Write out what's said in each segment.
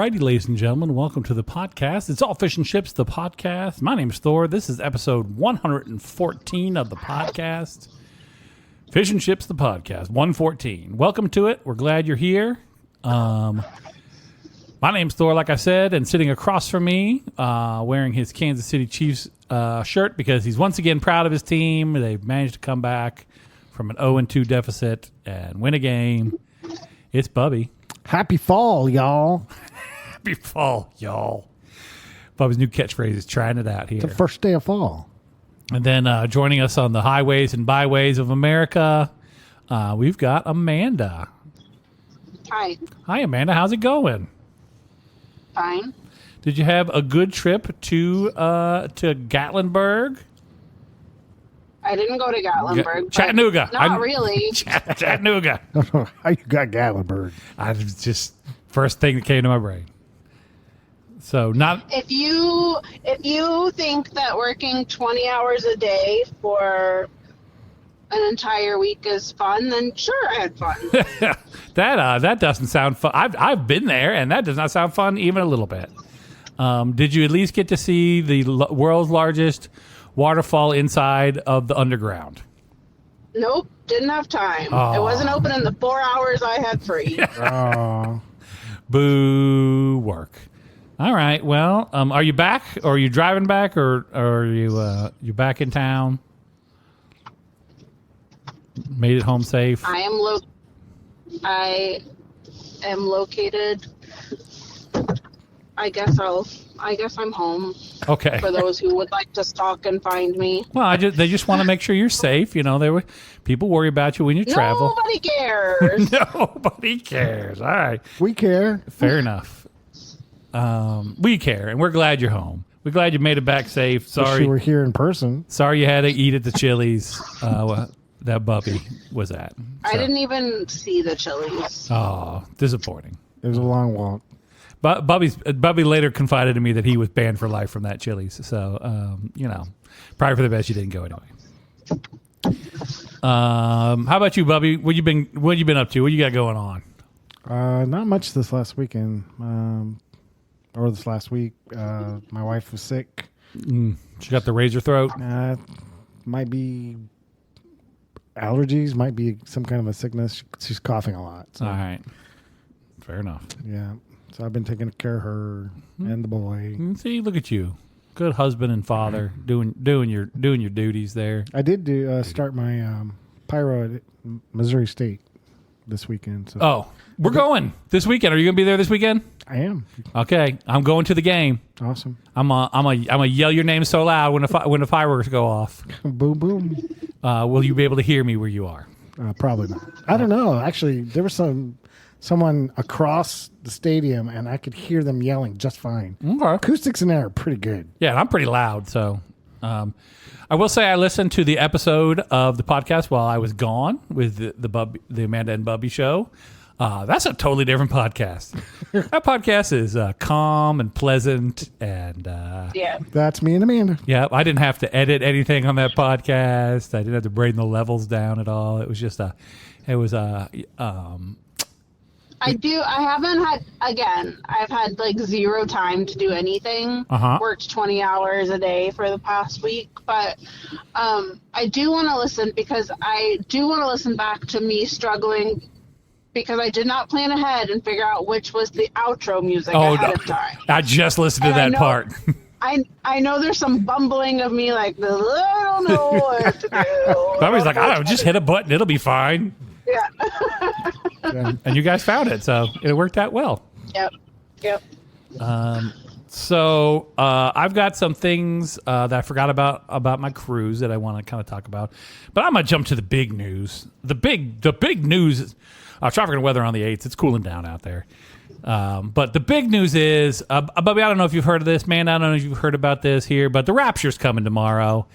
righty, ladies and gentlemen, welcome to the podcast. It's All Fish and Chips, the podcast. My name's Thor. This is episode 114 of the podcast. Fish and Chips, the podcast, 114. Welcome to it. We're glad you're here. My name's Thor, like I said, and sitting across from me, wearing his Kansas City Chiefs shirt because he's once again proud of his team. They've managed to come back from an 0-2 deficit and win a game. It's Bubby. Happy fall, y'all. Happy fall, y'all. Bubby's new catchphrase is trying it out here. It's the first day of fall. And then joining us on the highways and byways of America, we've got Amanda. Hi. Hi, Amanda. How's it going? Fine. Did you have a good trip to Gatlinburg? I didn't go to Gatlinburg. Chattanooga. Not really. Chattanooga. How you got Gatlinburg? I was just first thing that came to my brain. So not If you think that working 20 hours a day for an entire week is fun, then sure, I had fun. that doesn't sound fun. I've been there, and that does not sound fun even a little bit. Did you at least get to see the world's largest waterfall inside of the underground? Nope, didn't have time. Oh. It wasn't open in the 4 hours I had free. Boo work. All right. Well, are you back, or are you driving back, or are you back in town? Made it home safe. I am located. I guess I'm home. Okay. For those who would like to stalk and find me. Well, they just want to make sure you're safe. You know, people worry about you when you travel. Nobody cares. Nobody cares. All right. We care. Fair enough. We care, and we're glad you're home. We're glad you made it back safe. Wish Sorry you were here in person. Sorry you had to eat at the Chili's that Bubby was at. So. I didn't even see the Chili's. Oh, disappointing. It was a long walk. But Bubby later confided to me that he was banned for life from that Chili's. So, probably for the best you didn't go anyway. How about you, Bubby? What you been up to? What you got going on? Not much this last weekend. Or this last week. My wife was sick. She got the razor throat. Might be allergies. Might be some kind of a sickness. She's coughing a lot. So. All right. Fair enough. Yeah. So I've been taking care of her and the boy. See, look at you, good husband and father, doing your duties there. I did start my pyro at Missouri State this weekend. So. Oh, we're going this weekend. Are you going to be there this weekend? I am. Okay, I'm going to the game. Awesome. I'm a yell your name so loud when the fireworks go off. Boom, boom. Will you be able to hear me where you are? Probably not. I don't know. Actually, there was someone across the stadium, and I could hear them yelling just fine. Okay. Acoustics in there are pretty good. Yeah, and I'm pretty loud, so I will say I listened to the episode of the podcast while I was gone with the Amanda and Bubby show. That's a totally different podcast. That podcast is calm and pleasant, and Yeah. That's me and Amanda. yeah, I didn't have to edit anything on that podcast. I didn't have to bring the levels down at all. It was just I've had like zero time to do anything. Worked 20 hours a day for the past week, but I do want to listen because I do want to listen back to me struggling because I did not plan ahead and figure out which was the outro music ahead of time. I just listened to that part. I know there's some bumbling of me like, I don't know what to do. Bobby's like, I don't know, just hit a button. It'll be fine. Yeah. And you guys found it, so it worked out well. Yep. So I've got some things that I forgot about my cruise that I want to kind of talk about. But I'm going to jump to the big news. The big news is traffic and weather on the 8th. It's cooling down out there. But the big news is, Bubby, I don't know if you've heard of this, man. I don't know if you've heard about this here, but the Rapture's coming tomorrow.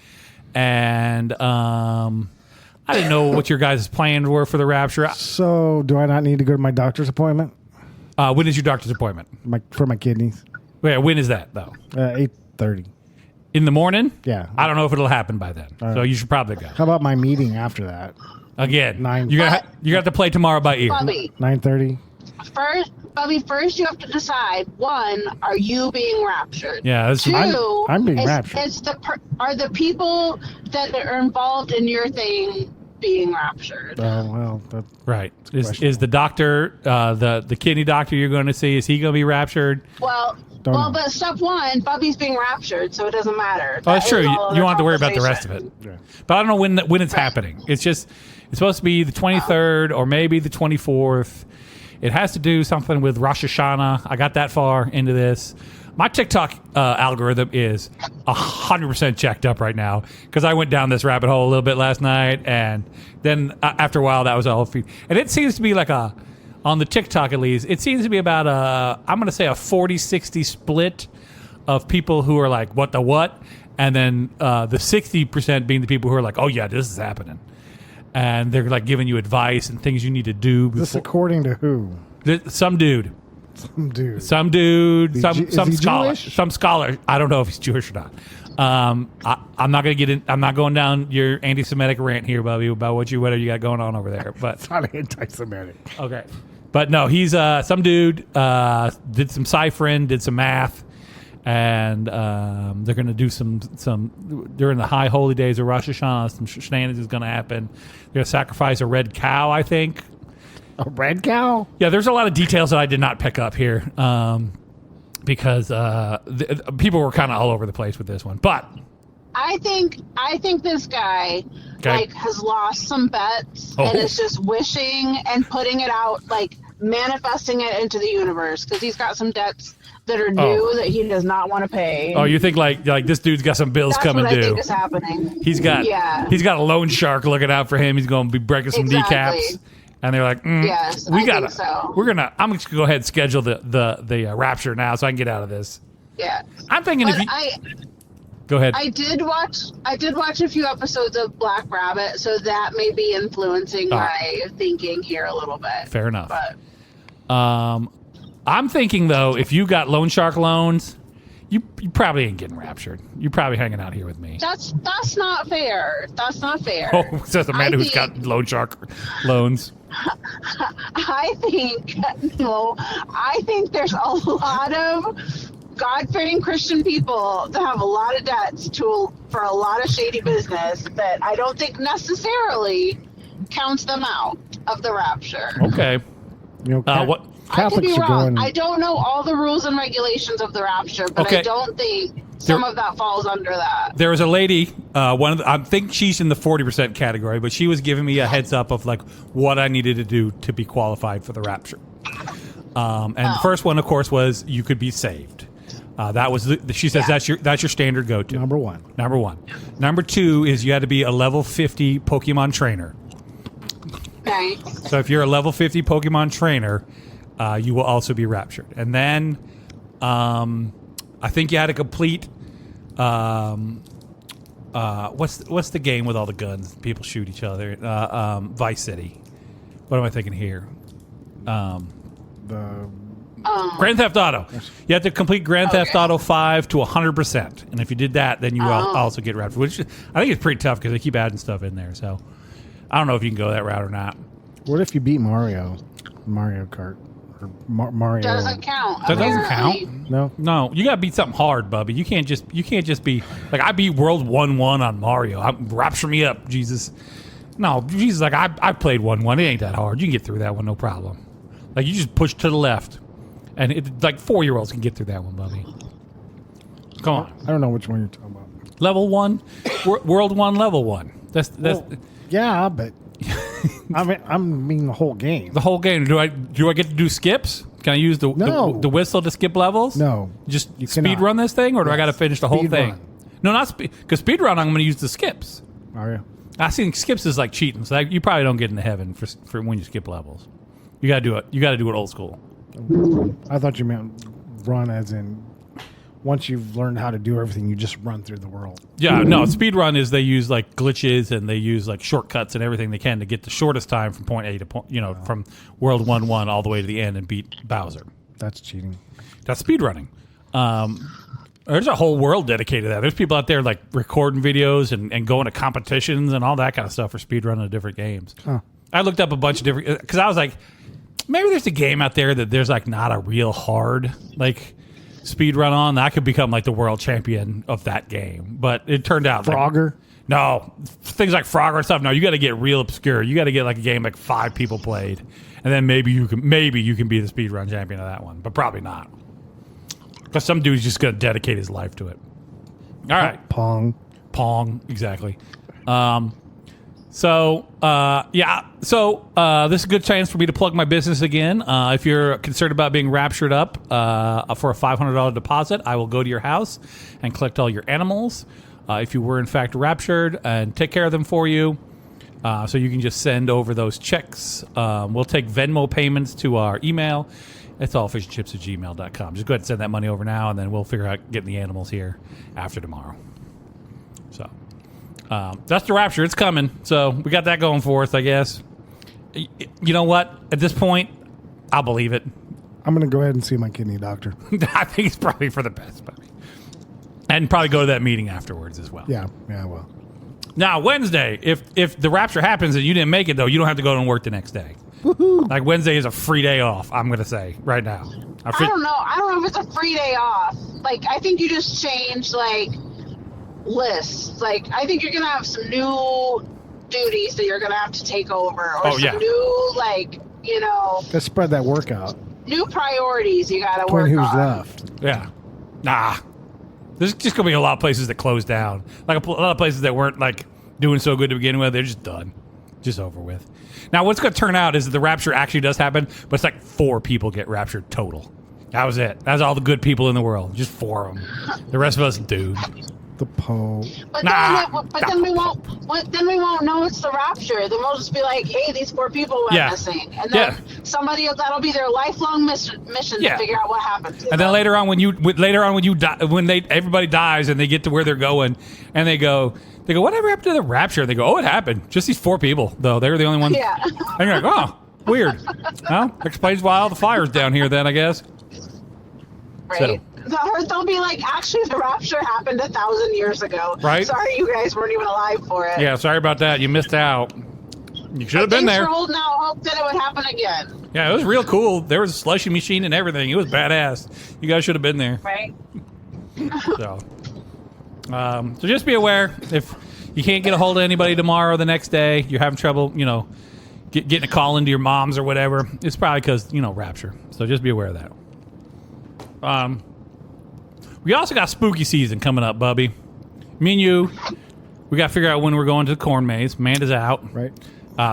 And I didn't know what your guys' plans were for the Rapture. So do I not need to go to my doctor's appointment? When is your doctor's appointment? For my kidneys. Wait, when is that, though? 8:30. In the morning? Yeah. I don't know if it'll happen by then. So you should probably go. How about my meeting after that? Again, 9. you got to play tomorrow by ear. Bobby, 9:30. Bobby, first you have to decide, one, are you being raptured? Yeah, two, I'm being raptured. Are the people that are involved in your thing being raptured? Well, right. Is the doctor, the kidney doctor you're going to see, is he going to be raptured? But step one, Bubby's being raptured, so it doesn't matter. Oh, that's true. You don't have to worry about the rest of it. Yeah. But I don't know when it's happening. It's supposed to be the 23rd or maybe the 24th. It has to do something with Rosh Hashanah. I got that far into this. My TikTok algorithm is 100% checked up right now because I went down this rabbit hole a little bit last night, and then after a while, that was all feed. And it seems to be like on the TikTok at least, it seems to be about I'm going to say a 40-60 split of people who are like, what the what? And then the 60% being the people who are like, oh yeah, this is happening. And they're like giving you advice and things you need to do. This according to who? Some dude. Some scholar. Jewish? Some scholar. I don't know if he's Jewish or not. I'm not going to get in. I'm not going down your anti-Semitic rant here, Bubby, about what you got going on over there. But it's not anti-Semitic. Okay, but no, he's some dude. Did some ciphering, did some math, and they're going to do some during the high holy days of Rosh Hashanah. Some shenanigans is going to happen. They're going to sacrifice a red cow, I think. A red cow? Yeah, there's a lot of details that I did not pick up here because people were kind of all over the place with this one. But I think this guy has lost some bets and is just wishing and putting it out, like manifesting it into the universe because he's got some debts that are due that he does not want to pay. Oh, you think like this dude's got some bills coming due? That's what I think is happening. He's got a loan shark looking out for him. He's going to be breaking some kneecaps. And they're like, yes, I'm just gonna go ahead and schedule the rapture now so I can get out of this. Yeah. I'm thinking go ahead. I did watch a few episodes of Black Rabbit, so that may be influencing my thinking here a little bit. Fair enough. But I'm thinking though, if you got loan shark loans, you probably ain't getting raptured. You're probably hanging out here with me. That's not fair. That's not fair. Oh, says a man who's got loan shark loans. I think there's a lot of God-fearing Christian people that have a lot of debts for a lot of shady business that I don't think necessarily counts them out of the rapture. Okay. What? I could be wrong. I don't know all the rules and regulations of the rapture, but I don't think some of that falls under that. There was a lady, I think she's in the 40% category, but she was giving me a heads up of like what I needed to do to be qualified for the rapture. The first one, of course, was you could be saved. That was she says that's your standard go-to. Number one. Number two is you had to be a level 50 Pokemon trainer. Okay. So if you're a level 50 Pokemon trainer, you will also be raptured. And then I think you had to complete what's the game with all the guns? People shoot each other. Vice City. What am I thinking here? Grand Theft Auto. You have to complete Grand Theft Auto 5 to 100%. And if you did that, then you will also get raptured, which I think is pretty tough because they keep adding stuff in there. So I don't know if you can go that route or not. What if you beat Mario Kart? Mario doesn't count. That doesn't count. No. You gotta beat something hard, Bubby. You can't just be like I beat World 1-1 on Mario. Rapture me up, Jesus. No, Jesus. Like I played 1-1. It ain't that hard. You can get through that one, no problem. Like you just push to the left, and like 4-year-olds can get through that one, Bubby. Come on. I don't know which one you're talking about. Level 1, World 1, Level 1. That's yeah, but. I mean the whole game. The whole game. Do I get to do skips? Can I use the whistle to skip levels? No. Just speed run this thing, or do I got to finish the whole thing? Run. No, not speed. Because speed run, I'm going to use the skips. Are you? I think skips is like cheating. So you probably don't get into heaven for when you skip levels. You got to do it. You got to do it old school. I thought you meant run as in. Once you've learned how to do everything, you just run through the world. Yeah, no, speed run is they use like glitches and they use like shortcuts and everything they can to get the shortest time from point A to point, from World 1-1 all the way to the end and beat Bowser. That's cheating. That's speed running. There's a whole world dedicated to that. There's people out there like recording videos and going to competitions and all that kind of stuff for speed running of different games. Huh. I looked up a bunch of different because I was like, maybe there's a game out there that there's like not a real hard like speed run on. I could become like the world champion of that game. But it turned out Frogger? No, things like Frogger and stuff. No, you got to get real obscure. You got to get like a game like 5 people played, and then maybe you can be the speedrun champion of that one, but probably not, because some dude's just gonna dedicate his life to it. All right, Pong, exactly. So this is a good chance for me to plug my business again. If you're concerned about being raptured up for a $500 deposit, I will go to your house and collect all your animals. If you were in fact raptured, and take care of them for you. So you can just send over those checks. We'll take Venmo payments to our email. It's all fishandchips@gmail.com. Just go ahead and send that money over now, and then we'll figure out getting the animals here after tomorrow. So that's the rapture. It's coming. So we got that going for us, I guess. You know what? At this point, I'll believe it. I'm going to go ahead and see my kidney doctor. I think it's probably for the best, buddy. And probably go to that meeting afterwards as well. Yeah, I will. Now, Wednesday, if the rapture happens and you didn't make it, though, you don't have to go to work the next day. Woo-hoo. Like, Wednesday is a free day off, I'm going to say, right now. I don't know. I don't know if it's a free day off. Like, I think you just change, like, lists. Like, I think you're going to have some new duties that you're going to have to take over. Or new, like, you know. Let's spread that work out. New priorities you got to work on. Who's left. Yeah. Nah. There's just going to be a lot of places that close down. Like, a lot of places that weren't, like, doing so good to begin with. They're just done. Just over with. Now, what's going to turn out is that the rapture actually does happen, but it's like 4 people get raptured total. That was it. That's all the good people in the world. Just 4 of them. The rest of us, dude. The Pope. But then we won't know it's the rapture. Then we'll just be like, hey, these 4 people went missing. And then somebody else, that'll be their lifelong mission to figure out what happened. And then later on when you die, everybody dies and they get to where they're going, and they go, whatever happened to the rapture? And they go, oh, it happened. Just these 4 people, though. They were the only ones. Yeah. And you're like, oh, weird. Well, explains why all the fire's down here then, I guess. Right. Or they'll be like, actually, the rapture happened 1,000 years ago. Right. Sorry you guys weren't even alive for it. Yeah, sorry about that. You missed out. You should have been there. Thanks for holding out hope that it would happen again. Yeah, it was real cool. There was a slushy machine and everything. It was badass. You guys should have been there. Right. So just be aware, if you can't get a hold of anybody tomorrow or the next day, you're having trouble, you know, getting a call into your mom's or whatever, it's probably because, you know, rapture. So just be aware of that. We also got spooky season coming up, Bubby. Me and you, we got to figure out when we're going to the corn maze. Amanda's out. Right.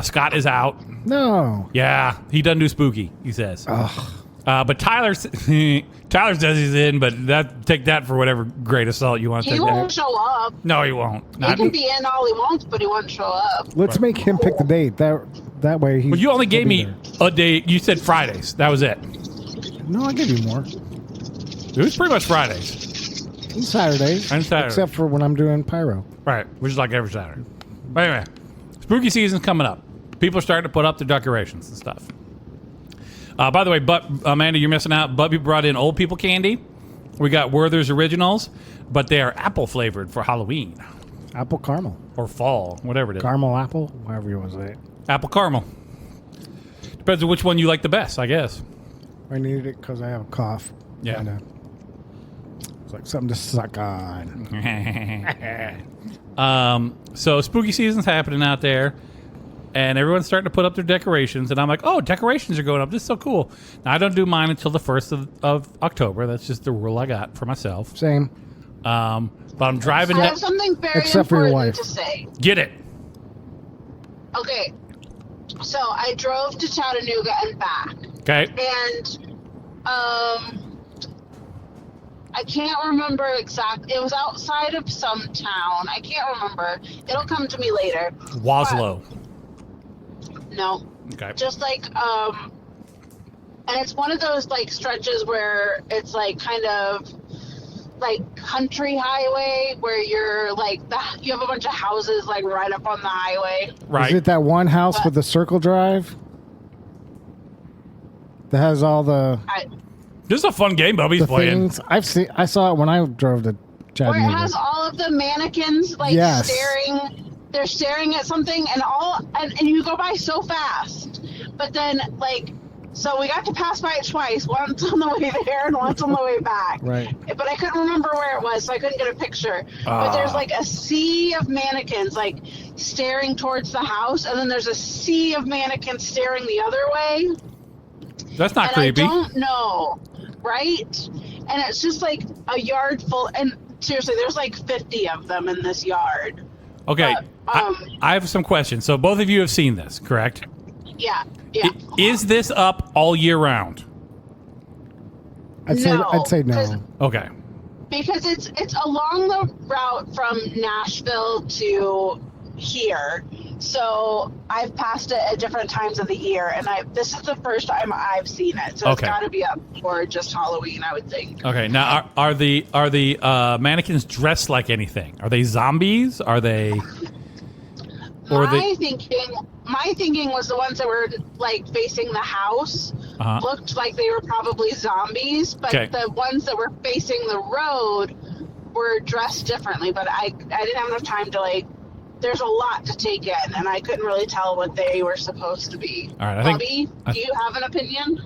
Scott is out. No. Yeah, he doesn't do spooky, he says. Ugh. But Tyler says he's in, but take that for whatever great assault you want to take. He won't show up. No, he won't. He can be in all he wants, but he won't show up. Let's make him pick the date. That way he. Well, you only gave me a date. You said Fridays. That was it. No, I gave you more. It was pretty much Fridays. And Saturdays. And Saturdays. Except for when I'm doing pyro. Right, which is like every Saturday. But anyway, spooky season's coming up. People are starting to put up their decorations and stuff. By the way, Amanda, you're missing out. Bubby brought in old people candy. We got Werther's Originals, but they are apple flavored for Halloween. Apple caramel. Or fall, whatever it is. Caramel apple, whatever you want to say. Apple caramel. Depends on which one you like the best, I guess. I needed it because I have a cough. Yeah. And, it's like something to suck on. So spooky season's happening out there. And everyone's starting to put up their decorations. And I'm like, oh, decorations are going up. This is so cool. Now, I don't do mine until the 1st of October. That's just the rule I got for myself. Same. But I'm driving... I have something very important to say. Get it. Okay. So, I drove to Chattanooga and back. Okay. And, I can't remember exactly. It was outside of some town. I can't remember. It'll come to me later. Waslow. No. Okay. Just like, and it's one of those like stretches where it's like kind of like country highway where you're like, you have a bunch of houses like right up on the highway. Right. Is it that one house with the circle drive? That has all the... This is a fun game Bubby's playing. Things. I saw it when I drove to Chattanooga. Where it has all of the mannequins like staring... They're staring at something and you go by so fast. But then like So we got to pass by it twice, once on the way there and once on the way back. Right. But I couldn't remember where it was, so I couldn't get a picture. But there's like a sea of mannequins like staring towards the house, and then there's a sea of mannequins staring the other way. That's not creepy. I don't know, right? And it's just like a yard full, and seriously, there's like 50 of them in this yard. Okay, But, I have some questions. So both of you have seen this, correct? Yeah. Is this up all year round? I'd say no. Okay. Because it's along the route from Nashville to here. So I've passed it at different times of the year, and this is the first time I've seen it. So It's got to be up for just Halloween, I would think. Okay. Now, are the mannequins dressed like anything? Are they zombies? Are they? My thinking was the ones that were like facing the house looked like they were probably zombies, but the ones that were facing the road were dressed differently. But I didn't have enough time to like. There's a lot to take in, and I couldn't really tell what they were supposed to be. All right, Bobby, do you have an opinion?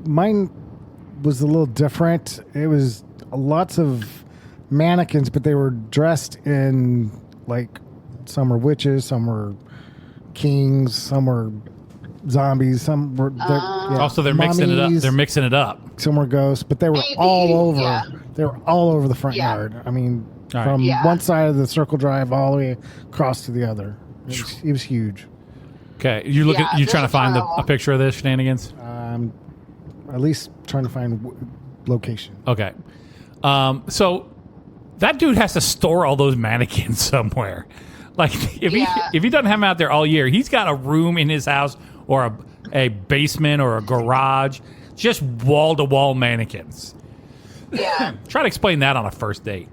Mine was a little different. It was lots of mannequins, but they were dressed in like some were witches, some were kings, some were zombies, some were also they're mixing it up. They're mixing it up. Some were ghosts, but they were all over. Yeah. They were all over the front yard. I mean, from one side of the circle drive all the way across to the other. It was huge. Okay, you trying to find a picture of this shenanigans? At least trying to find location. Okay, so that dude has to store all those mannequins somewhere. Like if he doesn't have them out there all year, he's got a room in his house or a basement or a garage, just wall to wall mannequins. Yeah. Try to explain that on a first date.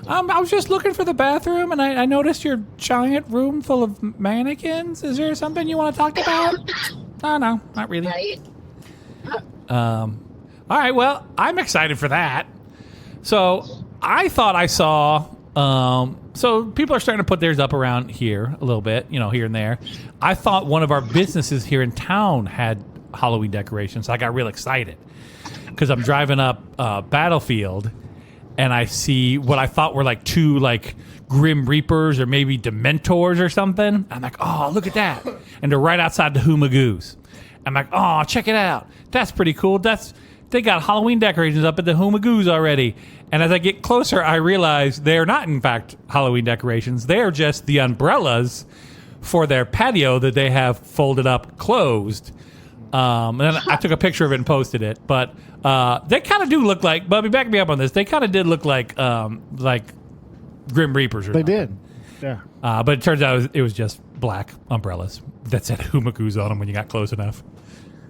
I was just looking for the bathroom, and I noticed your giant room full of mannequins. Is there something you want to talk about? Oh, no, not really. Right. All right, well, I'm excited for that. So I thought I saw... so people are starting to put theirs up around here a little bit, here and there. I thought one of our businesses here in town had Halloween decorations. I got real excited because I'm driving up Battlefield, and I see what I thought were like two like Grim Reapers or maybe Dementors or something. I'm like, oh, look at that. And they're right outside the Hoomagoos. I'm like, oh, check it out. That's pretty cool. They got Halloween decorations up at the Hoomagoos already. And as I get closer, I realize they're not, in fact, Halloween decorations. They're just the umbrellas for their patio that they have folded up closed. And then I took a picture of it and posted it. But they kind of do look like, Bubby, back me up on this. They kind of did look like Grim Reapers. They did. Yeah. But it turns out it was just black umbrellas that said Hoomagoos on them when you got close enough.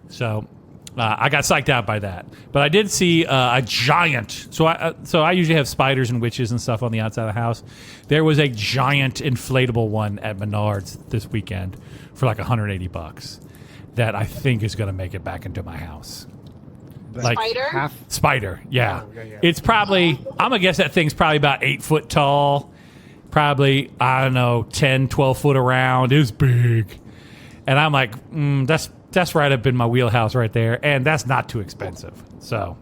So I got psyched out by that. But I did see a giant. So I usually have spiders and witches and stuff on the outside of the house. There was a giant inflatable one at Menards this weekend for like $180 that I think is going to make it back into my house. Like Spider? Spider, yeah. Oh, yeah. It's probably, I'm going to guess that thing's probably about 8 foot tall. Probably, I don't know, 10, 12 foot around. It was big. And I'm like, that's right up in my wheelhouse right there. And that's not too expensive. So,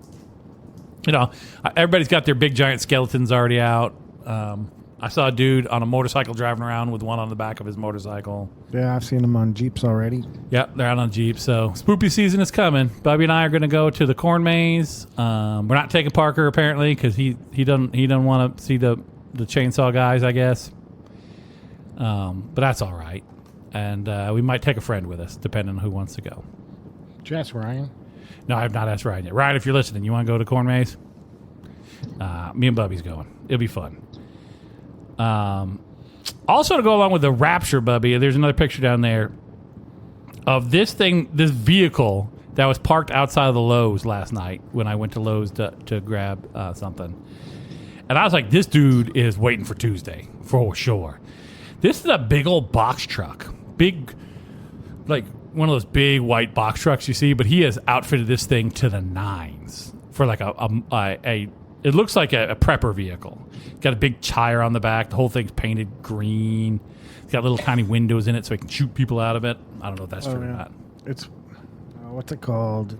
everybody's got their big giant skeletons already out. I saw a dude on a motorcycle driving around with one on the back of his motorcycle. Yeah, I've seen them on Jeeps already. Yep, they're out on Jeeps. So spoopy season is coming. Bubby and I are going to go to the corn maze. We're not taking Parker apparently because he doesn't want to see the chainsaw guys, I guess. But that's all right. And we might take a friend with us, depending on who wants to go. Did you ask Ryan? No, I have not asked Ryan yet. Ryan, if you're listening, you want to go to corn maze? Me and Bubby's going. It'll be fun. Also to go along with the Rapture, Bubby, there's another picture down there of this vehicle that was parked outside of the Lowe's last night when I went to Lowe's to grab something. And I was like, this dude is waiting for Tuesday, for sure. This is a big old box truck. Big, like one of those big white box trucks you see, but he has outfitted this thing to the nines for like a It looks like a prepper vehicle. It's got a big tire on the back. The whole thing's painted green. It's got little tiny windows in it so it can shoot people out of it. I don't know if that's true or not. It's, what's it called?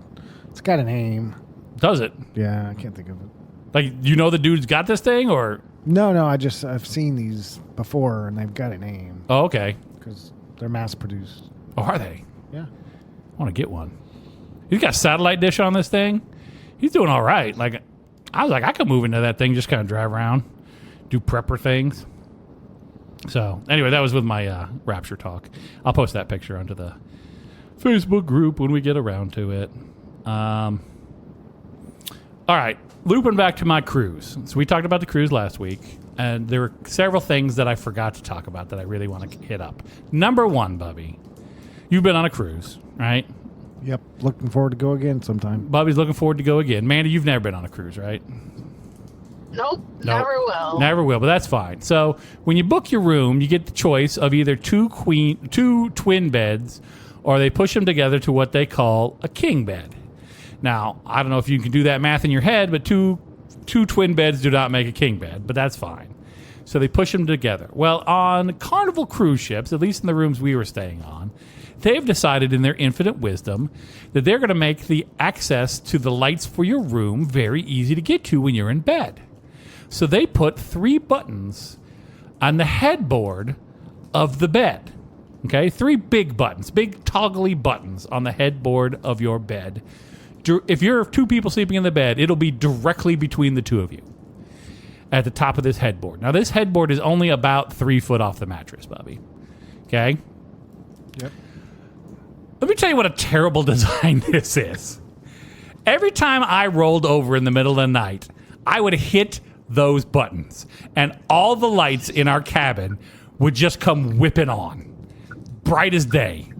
It's got a name. Does it? Yeah, I can't think of it. Like, you know the dude's got this thing, or? No, I've seen these before, and they've got a name. Oh, okay. Because they're mass-produced. Oh, are they? Yeah. I want to get one. He's got a satellite dish on this thing. He's doing all right. Like, I was like, I could move into that thing, just kind of drive around, do prepper things. So, anyway, that was with my Rapture talk. I'll post that picture onto the Facebook group when we get around to it. All right, looping back to my cruise. So we talked about the cruise last week, and there were several things that I forgot to talk about that I really want to hit up. Number one, Bubby, you've been on a cruise, right? Yep, looking forward to go again sometime. Bubby's looking forward to go again. Mandy, you've never been on a cruise, right? Nope, never will. Never will, but that's fine. So when you book your room, you get the choice of either two twin beds, or they push them together to what they call a king bed. Now, I don't know if you can do that math in your head, but two twin beds do not make a king bed, but that's fine. So they push them together. Well, on Carnival cruise ships, at least in the rooms we were staying on, they've decided in their infinite wisdom that they're going to make the access to the lights for your room very easy to get to when you're in bed. So they put 3 buttons on the headboard of the bed. Okay, 3 big buttons, big toggly buttons on the headboard of your bed. If you're 2 people sleeping in the bed, it'll be directly between the 2 of you at the top of this headboard. Now, this headboard is only about 3 foot off the mattress, Bubby. Okay? Yep. Let me tell you what a terrible design this is. Every time I rolled over in the middle of the night, I would hit those buttons, and all the lights in our cabin would just come whipping on, bright as day,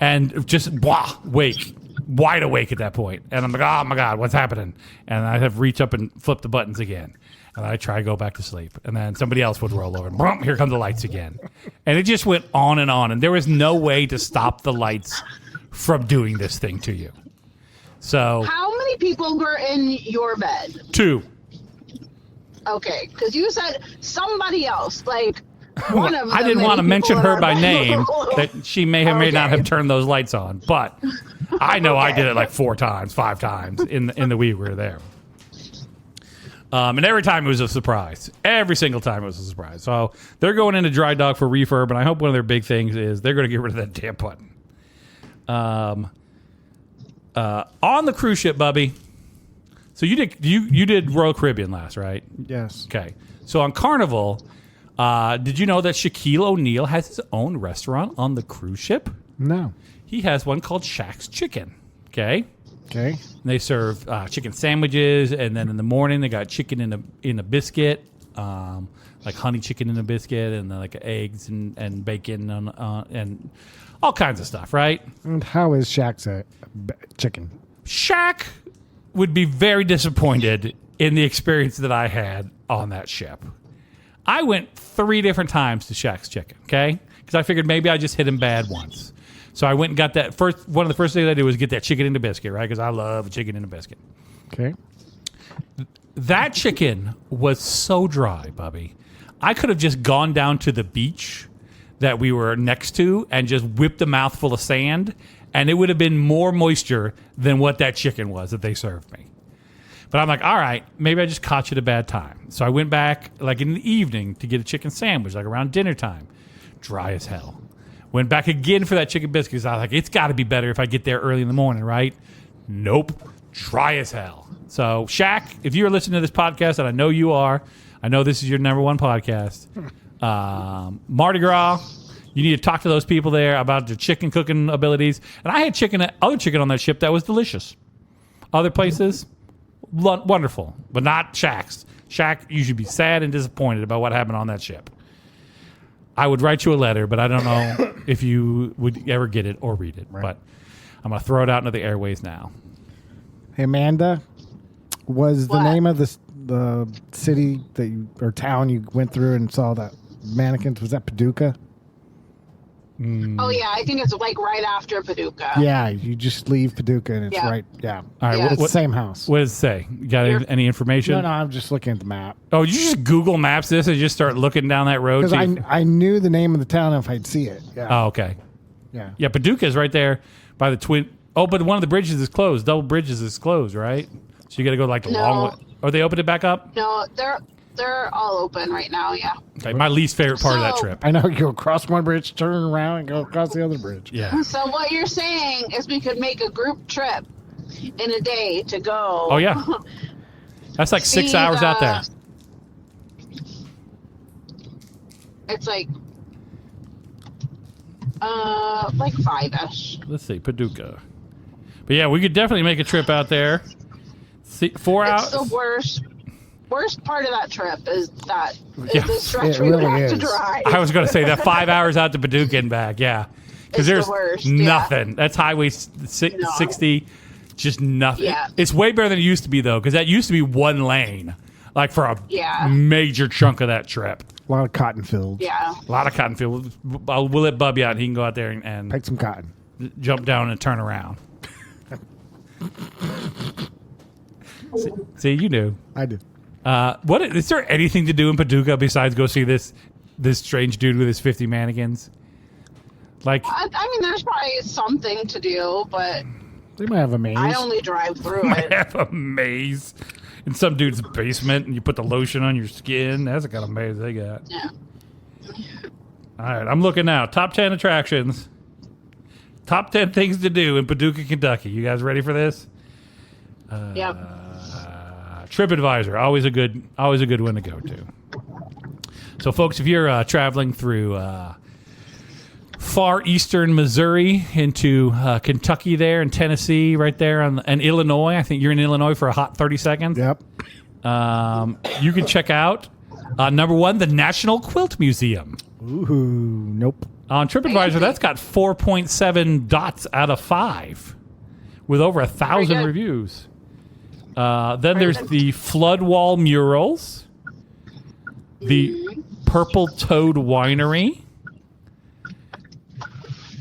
and just wide awake at that point. And I'm like, oh my God, what's happening? And I have reach up and flip the buttons again, and I try to go back to sleep, and then somebody else would roll over, and boom, here come the lights again. And it just went on, and there was no way to stop the lights from doing this thing to you. So how many people were in your bed? 2. Okay, because you said somebody else, like one of them. I didn't want to mention her by name, that she may or may not have turned those lights on, but I know I did it like 4 times, 5 times in the week we were there. And every time it was a surprise. Every single time it was a surprise. So they're going into dry dock for refurb, and I hope one of their big things is they're going to get rid of that damn button. On the cruise ship, Bubby. So you did Royal Caribbean last, right? Yes. Okay. So on Carnival, did you know that Shaquille O'Neal has his own restaurant on the cruise ship? No. He has one called Shaq's Chicken. Okay. Okay. And they serve chicken sandwiches, and then in the morning they got chicken in a biscuit, like honey chicken in a biscuit, and then like eggs and bacon and all kinds of stuff, right? And how is Shaq's chicken? Shaq would be very disappointed in the experience that I had on that ship. I went 3 different times to Shaq's Chicken, okay? Because I figured maybe I just hit him bad once. So I went and got that first. One of the first things I did was get that chicken in a biscuit, right? Because I love chicken in a biscuit. Okay. That chicken was so dry, Bubby. I could have just gone down to the beach that we were next to and just whipped a mouthful of sand, and it would have been more moisture than what that chicken was that they served me. But I'm like, all right, maybe I just caught you at a bad time. So I went back like in the evening to get a chicken sandwich, like around dinner time. Dry as hell. Went back again for that chicken biscuit because I was like, it's got to be better if I get there early in the morning, right? Nope. Dry as hell. So, Shaq, if you're listening to this podcast, and I know you are, I know this is your number 1 podcast, Mardi Gras, you need to talk to those people there about the chicken cooking abilities. And I had other chicken on that ship that was delicious. Other places, wonderful, but not Shaq's. Shaq, you should be sad and disappointed about what happened on that ship. I would write you a letter, but I don't know if you would ever get it or read it. Right. But I'm going to throw it out into the airways now. Hey, Amanda, was the name of the city or town you went through and saw that mannequins, was that Paducah? Oh yeah, I think it's like right after Paducah. Yeah, you just leave Paducah and it's Yeah. right. Yeah. All right, Yeah. It's the same house. what does it say? You got any information? No, I'm just looking at the map. Oh, you just Google Maps this and just start looking down that road? Because I knew the name of the town if I'd see it. Yeah. Oh, okay. Yeah. Yeah, Paducah is right there by the twin. Oh, but one of the bridges is closed. Double bridges is closed, right? So you got to go like the long way. Oh, they opened it back up? No, they're all open right now. Yeah. Okay, my least favorite part of that So- trip. I know you go across one bridge, turn around, and go across the other bridge. Yeah. So what you're saying is we could make a group trip in a day to go. Oh, yeah. That's like 6 See hours out there. It's like 5-ish. Let's see, Paducah. But yeah, we could definitely make a trip out there. See, 4 hours. It's the worst part of that trip is Yeah, the stretch it we would really have to is. drive. I was going to say that 5 hours out to Paducah and back. Yeah. Because It's the there's worst, yeah. nothing. That's Highway 60. Just nothing. Yeah. It's way better than it used to be, though, because that used to be one lane, like for a Yeah. major chunk of that trip. A lot of cotton fields. Yeah. A lot of cotton field. We'll let Bubby out, and he can go out there and Pick some cotton. jump down and turn around. See, you knew. I do. What is there anything to do in Paducah besides go see this strange dude with his 50 mannequins? Like, I mean, there's probably something to do, but They might have a maze. I only drive through might it. have a maze in some dude's basement, and you put the lotion on your skin. That's the kind of maze they got. Yeah. All right, I'm looking now. Top 10 attractions. Top 10 things to do in Paducah, Kentucky. You guys ready for this? Yep. TripAdvisor, always a good one to go to. So, folks, if you're traveling through far eastern Missouri into Kentucky, there and Tennessee, right there, and Illinois, I think you're in Illinois for a hot 30 seconds. Yep. You can check out number one, the National Quilt Museum. Ooh, nope. On TripAdvisor, that's got 4.7 dots out of 5 with over 1,000 Very good. reviews. Then there's the Flood Wall Murals, the Purple Toad Winery.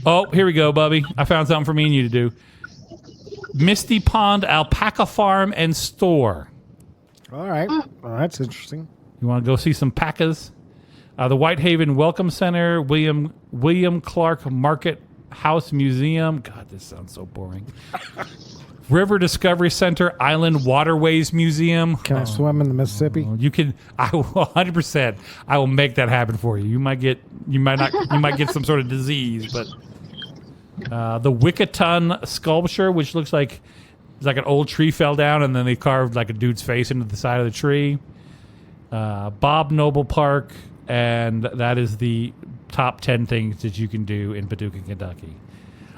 Oh, here we go, Bubby. I found something for me and you to do. Misty Pond Alpaca Farm and Store. All right. Well, that's interesting. You want to go see some pacas? The Whitehaven Welcome Center, William Clark Market House Museum. God, this sounds so boring. River Discovery Center, Island Waterways Museum. Can I swim in the Mississippi? You can. I will 100%. I will make that happen for you. You might get some sort of disease, but the Wiccaton sculpture, which looks like it's like an old tree fell down and then they carved like a dude's face into the side of the tree. Bob Noble Park, and that is the top 10 things that you can do in Paducah, Kentucky.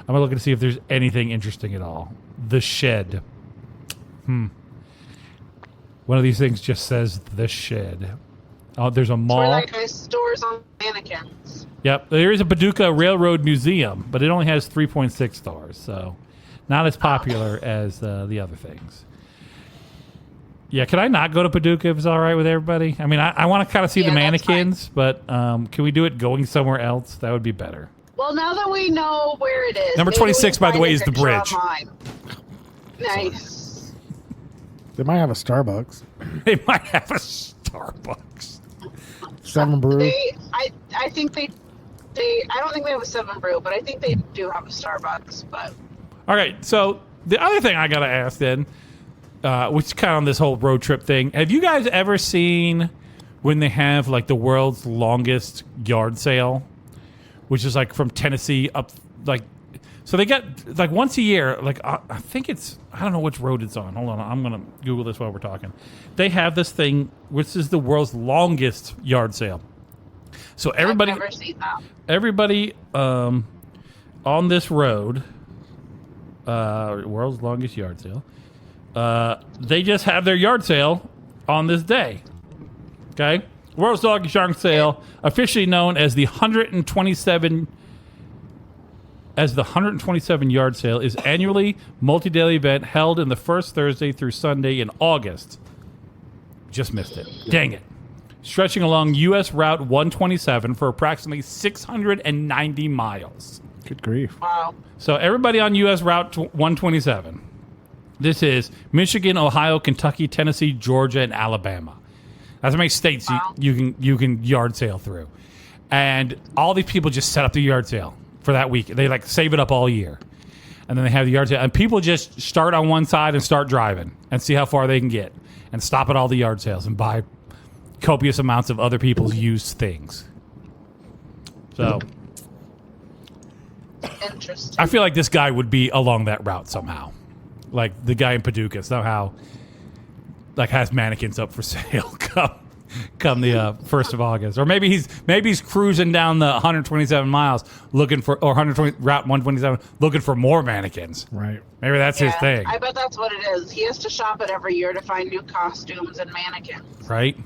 I'm gonna look to see if there's anything interesting at all. The Shed. One of these things just says The Shed. Oh, there's a mall. Where that guy stores on mannequins. Yep, there is a Paducah Railroad Museum, but it only has 3.6 stars, so not as popular as the other things. Yeah, can I not go to Paducah if it's all right with everybody? I mean, I want to kind of see the Yeah, that's mannequins, but can we do it going somewhere else? That would be better. Well, now that we know where it is. Number maybe we 26, can by the find way, a is the picture bridge. online. Nice. They might have a Starbucks. They might have a Starbucks. 7 Brew. I think they I don't think they have a 7 Brew, but I think they do have a Starbucks. But All right, so the other thing I got to ask then, which is kind of on this whole road trip thing, have you guys ever seen when they have like the world's longest yard sale, which is like from Tennessee up, like, so they get like once a year, like I think it's, I don't know which road it's on. Hold on, I'm going to Google this while we're talking. They have this thing, which is the world's longest yard sale. So everybody, I've never seen that. everybody on this road, world's longest yard sale, they just have their yard sale on this day. Okay? World's longest yard sale, officially known as the 127 yard sale, is annually multi-day event held in the first Thursday through Sunday in August. Just missed it. Dang it. stretching along U.S. Route 127 for approximately 690 miles. Good grief. Wow. So everybody on U.S. Route 127. This is Michigan, Ohio, Kentucky, Tennessee, Georgia, and Alabama. That's how many states you can yard sale through. And all these people just set up the yard sale for that week. They like save it up all year. And then they have the yard sale. And people just start on one side and start driving and see how far they can get. And stop at all the yard sales and buy copious amounts of other people's used things. So Interesting. I feel like this guy would be along that route somehow. Like the guy in Paducah somehow like has mannequins up for sale come the 1st of August. Or maybe he's cruising down the 127 miles looking for, or 120 Route 127 looking for more mannequins. Right. Maybe that's his thing. I bet that's what it is. He has to shop it every year to find new costumes and mannequins. Right?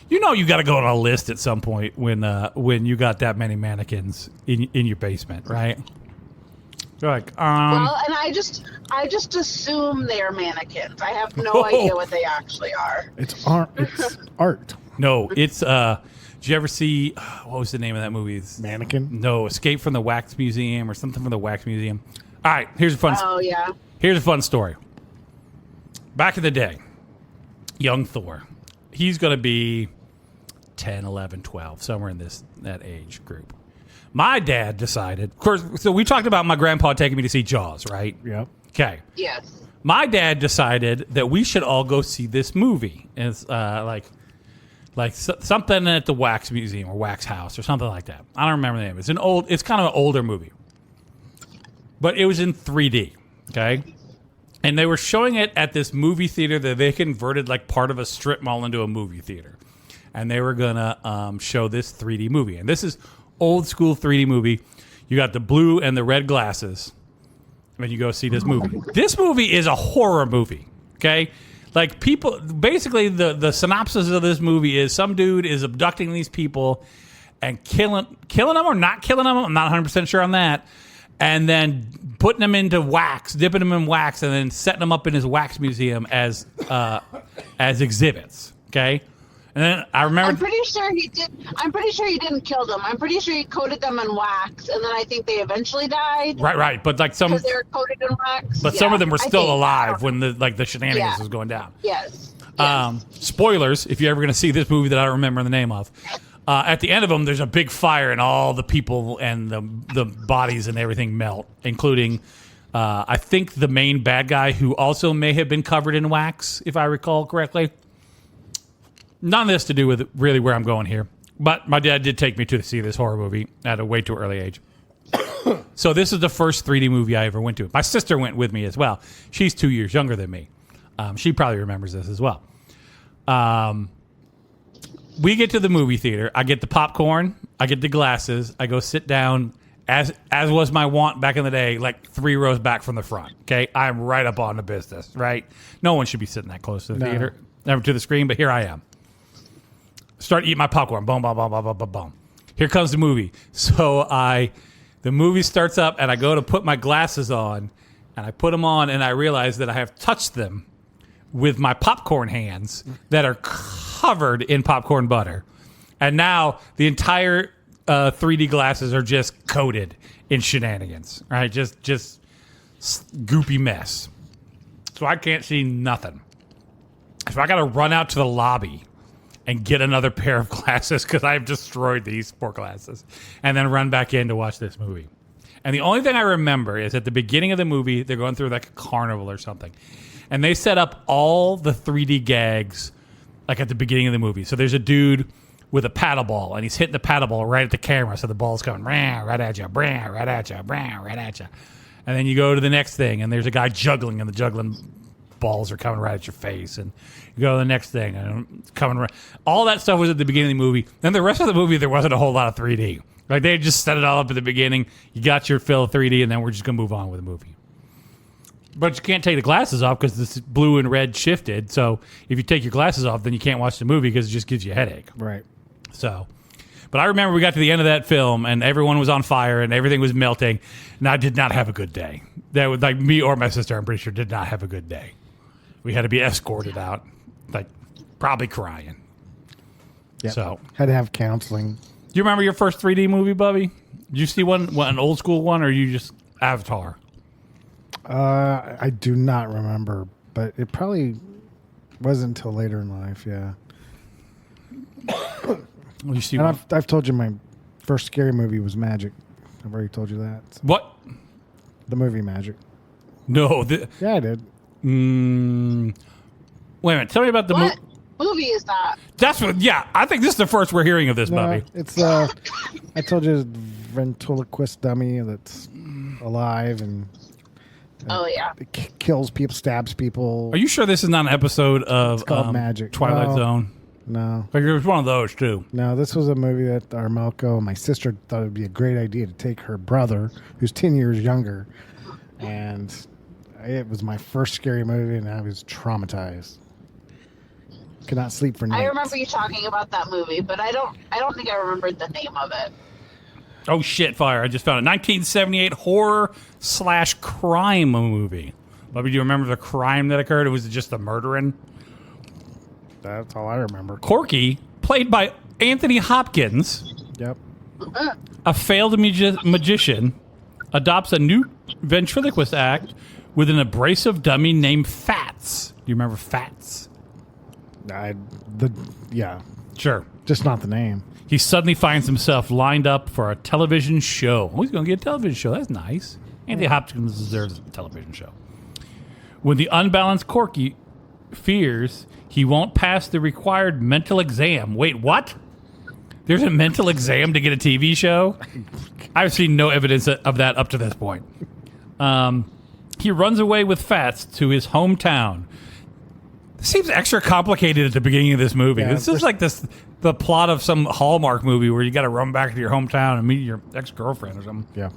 You know you got to go on a list at some point when you got that many mannequins in your basement, right? You're like, Well, and I just assume they're mannequins. I have no idea what they actually are. It's art. It's art. No, it's did you ever see what was the name of that movie? Mannequin? No, Escape from the Wax Museum or something from the Wax Museum. All right, here's a fun story. Back in the day, young Thor, he's going to be 10, 11, 12, somewhere in that age group. My dad decided, of course, so we talked about my grandpa taking me to see Jaws, right? Yep. Okay. Yes. My dad decided that we should all go see this movie. It's something at the Wax Museum or Wax House or something like that. I don't remember the name. It's kind of an older movie. But it was in 3D, okay? And they were showing it at this movie theater that they converted like part of a strip mall into a movie theater. And they were going to show this 3D movie. And this is old school 3D movie. You got the blue and the red glasses when you go see this movie. This movie is a horror movie, okay? Like people, basically the synopsis of this movie is some dude is abducting these people and killing them or not killing them. I'm not 100% sure on that. And then putting them into wax, dipping them in wax, and then setting them up in his wax museum as exhibits, okay? And then I remember. I'm pretty sure he didn't kill them. I'm pretty sure he coated them in wax, and then I think they eventually died. Right. But like because they were coated in wax. But some of them were still alive when the shenanigans was going down. Yes. Spoilers: if you're ever going to see this movie that I don't remember the name of, at the end of them, there's a big fire, and all the people and the bodies and everything melt, including. I think the main bad guy, who also may have been covered in wax, if I recall correctly. None of this to do with really where I'm going here. But my dad did take me to see this horror movie at a way too early age. So this is the first 3D movie I ever went to. My sister went with me as well. She's 2 years younger than me. She probably remembers this as well. We get to the movie theater. I get the popcorn. I get the glasses. I go sit down, as was my wont back in the day, like 3 rows back from the front. Okay, I'm right up on the business, right? No one should be sitting that close to the theater, never to the screen, but here I am. Start eating my popcorn. Boom, boom, boom, boom, boom, boom, boom. Here comes the movie. So the movie starts up, and I go to put my glasses on, and I put them on, and I realize that I have touched them with my popcorn hands that are covered in popcorn butter. And now the entire 3D glasses are just coated in shenanigans, right? Just goopy mess. So I can't see nothing. So I got to run out to the lobby and get another pair of glasses because I've destroyed these poor glasses, and then run back in to watch this movie. And the only thing I remember is at the beginning of the movie, they're going through like a carnival or something, and they set up all the 3D gags like at the beginning of the movie. So there's a dude with a paddle ball, and he's hitting the paddle ball right at the camera, so the ball's coming right at you, right at you, right at you. And then you go to the next thing, and there's a guy juggling, and the juggling balls are coming right at your face, and you go to the next thing, and it's coming right. All that stuff was at the beginning of the movie. Then the rest of the movie, there wasn't a whole lot of 3D. Like they just set it all up at the beginning. You got your fill of 3D, and then we're just gonna move on with the movie. But you can't take the glasses off because this blue and red shifted. So if you take your glasses off, then you can't watch the movie because it just gives you a headache. Right. So, but I remember we got to the end of that film, and everyone was on fire, and everything was melting, and I did not have a good day. That was like me or my sister, I'm pretty sure, did not have a good day. We had to be escorted out, like probably crying. Yep. So had to have counseling. do you remember your first 3D movie, Bubby? Did you see an old school one, or you just Avatar? I do not remember, but it probably wasn't until later in life. Yeah. You see, and I've told you my first scary movie was Magic. I've already told you that. So. what? The movie Magic. No. Yeah, I did. Wait a minute. Tell me about the What movie is that? That's what. Yeah, I think this is the first we're hearing of this, Bubby. It's I told you, ventriloquist dummy that's alive and Oh yeah. it kills people, stabs people. Are you sure this is not an episode of It's called Magic. Twilight No. Zone? No, Like there was one of those too. no. This was a movie that Armelco and my sister thought it would be a great idea to take her brother, who's 10 years younger, and it was my first scary movie, and I was traumatized. Could not sleep for nights. I remember you talking about that movie, but I don't think I remembered the name of it. Oh shit! Fire! I just found it. 1978 horror/crime movie. Bubby, do you remember the crime that occurred? It was just the murdering. That's all I remember. Corky, played by Anthony Hopkins, Yep. a failed magician, adopts a new ventriloquist act with an abrasive dummy named Fats. Do you remember Fats? Yeah. Sure. Just not the name. He suddenly finds himself lined up for a television show. Oh, he's going to get a television show. That's nice. Anthony Hopkins deserves a television show. When the unbalanced Corky fears he won't pass the required mental exam. Wait, what? There's a mental exam to get a TV show? I've seen no evidence of that up to this point. He runs away with Fats to his hometown. This seems extra complicated at the beginning of this movie. Yeah, this is like the plot of some Hallmark movie where you got to run back to your hometown and meet your ex-girlfriend or something. Yeah.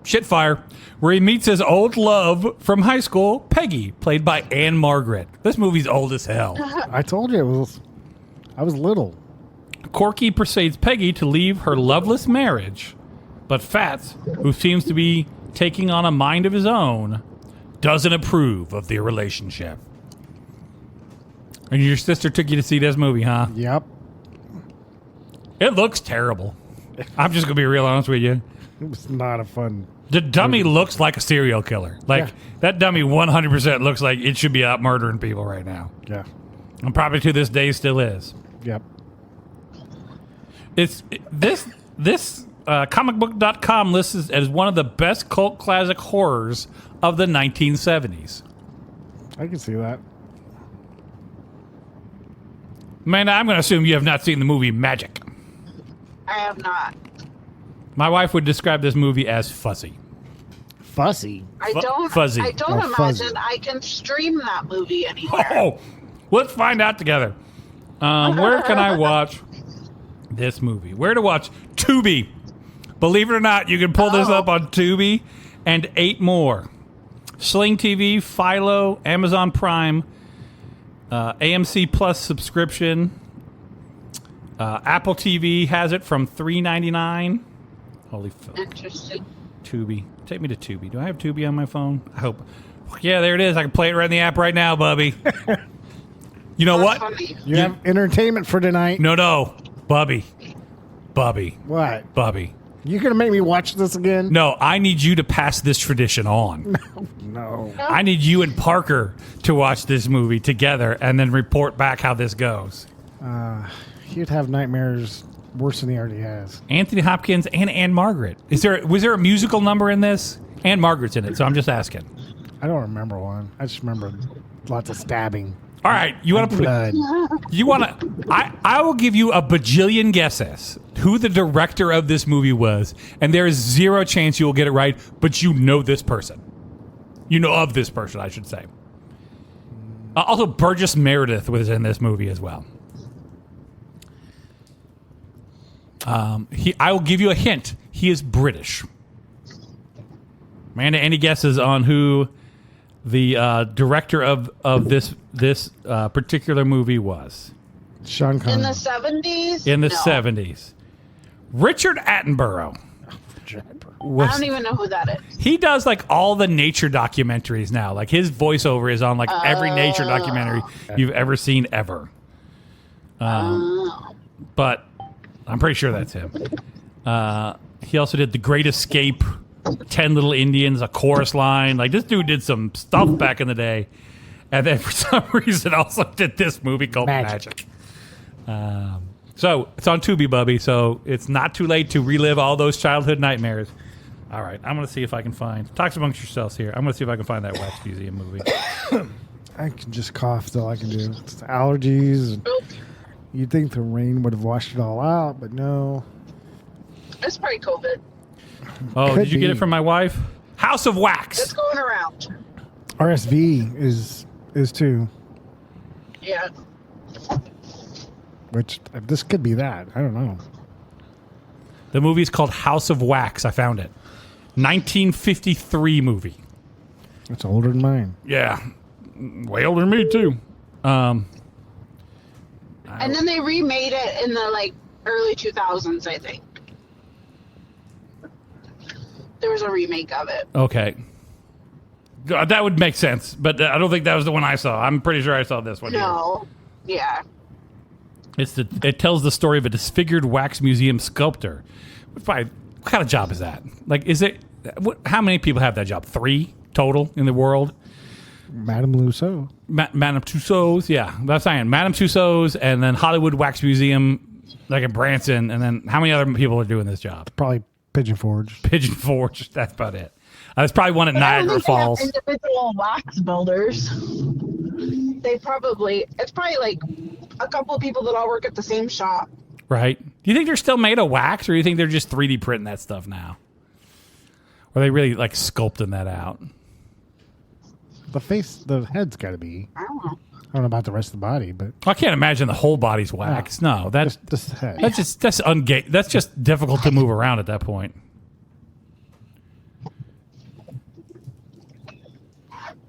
Shitfire, where he meets his old love from high school, Peggy, played by Anne Margaret. This movie's old as hell. I told you I was little. Corky persuades Peggy to leave her loveless marriage, but Fats, who seems to be taking on a mind of his own, doesn't approve of their relationship. And your sister took you to see this movie, huh? Yep. It looks terrible. I'm just going to be real honest with you. It was not a fun. The dummy looks like a serial killer. Like, that dummy 100% looks like it should be out murdering people right now. Yeah. And probably to this day still is. Yep. It's this comicbook.com lists it as one of the best cult classic horrors of the 1970s. I can see that. Man, I'm going to assume you have not seen the movie Magic. I have not. My wife would describe this movie as fuzzy. Fussy. Fuzzy. I don't Oh, imagine fuzzy. I can stream that movie anywhere. Oh, let's find out together. Where can I watch this movie? Where to watch? Tubi. Believe it or not, you can pull this up on Tubi and 8 more. Sling TV, Philo, Amazon Prime, AMC Plus subscription. Apple TV has it from $3.99. Holy fuck. Interesting. Tubi. Take me to Tubi. Do I have Tubi on my phone? I hope. Yeah, there it is. I can play it right in the app right now, Bubby. You know That's what? funny. You have entertainment for tonight. No. Bubby. What? Bubby. You gonna make me watch this again? No, I need you to pass this tradition on. No. I need you and Parker to watch this movie together and then report back how this goes. He'd have nightmares worse than he already has. Anthony Hopkins and Anne Margaret. Was there a musical number in this? Anne Margaret's in it, so I'm just asking. I don't remember one. I just remember lots of stabbing. All right, you want to Blood. I will give you a bajillion guesses who the director of this movie was, and there is zero chance you will get it right, but you know this person. You know of this person, I should say. Also, Burgess Meredith was in this movie as well. I will give you a hint. He is British. Amanda, any guesses on who the director of this particular movie was? Sean In Connery. the 70s? In the No. 70s. Richard Attenborough. I don't even know who that is. He does like all the nature documentaries now. Like his voiceover is on like every nature documentary you've ever seen ever. But I'm pretty sure that's him. He also did The Great Escape, 10 Little Indians, a chorus line. Like, this dude did some stuff back in the day. And then for some reason also did this movie called Magic. So it's on Tubi, Bubby. So it's not too late to relive all those childhood nightmares. All right, I'm going to see if I can find... Talk amongst yourselves here. I'm going to see if I can find that Wax Museum movie. I can just cough. That's all I can do. It's allergies. You'd think the rain would have washed it all out, but no. It's probably COVID. Oh, did you get it from my wife? House of Wax. It's going around. RSV is too. Yeah. Which, this could be that. I don't know. The movie's called House of Wax. I found it. 1953 movie. It's older than mine. Yeah. Way older than me, too. And then they remade it in the early 2000s, I think. There was a remake of it. Okay. That would make sense, but I don't think that was the one I saw. I'm pretty sure I saw this one. No. Here. Yeah. It tells the story of a disfigured wax museum sculptor. What kind of job is that? How many people have that job? 3 total in the world? Madame Tussaud. Madame Tussauds, yeah. That's saying Madame Tussauds, and then Hollywood Wax Museum, like in Branson, and then how many other people are doing this job? Probably Pigeon Forge. Pigeon Forge, that's about it. There's probably one at Niagara Falls. Individual wax builders. It's probably a couple of people that all work at the same shop. Right. Do you think they're still made of wax, or do you think they're just 3D printing that stuff now? Or are they really sculpting that out? The head's got to be. I don't know. I don't know about the rest of the body, but I can't imagine the whole body's wax. No, that's just the head. That's just difficult to move around at that point.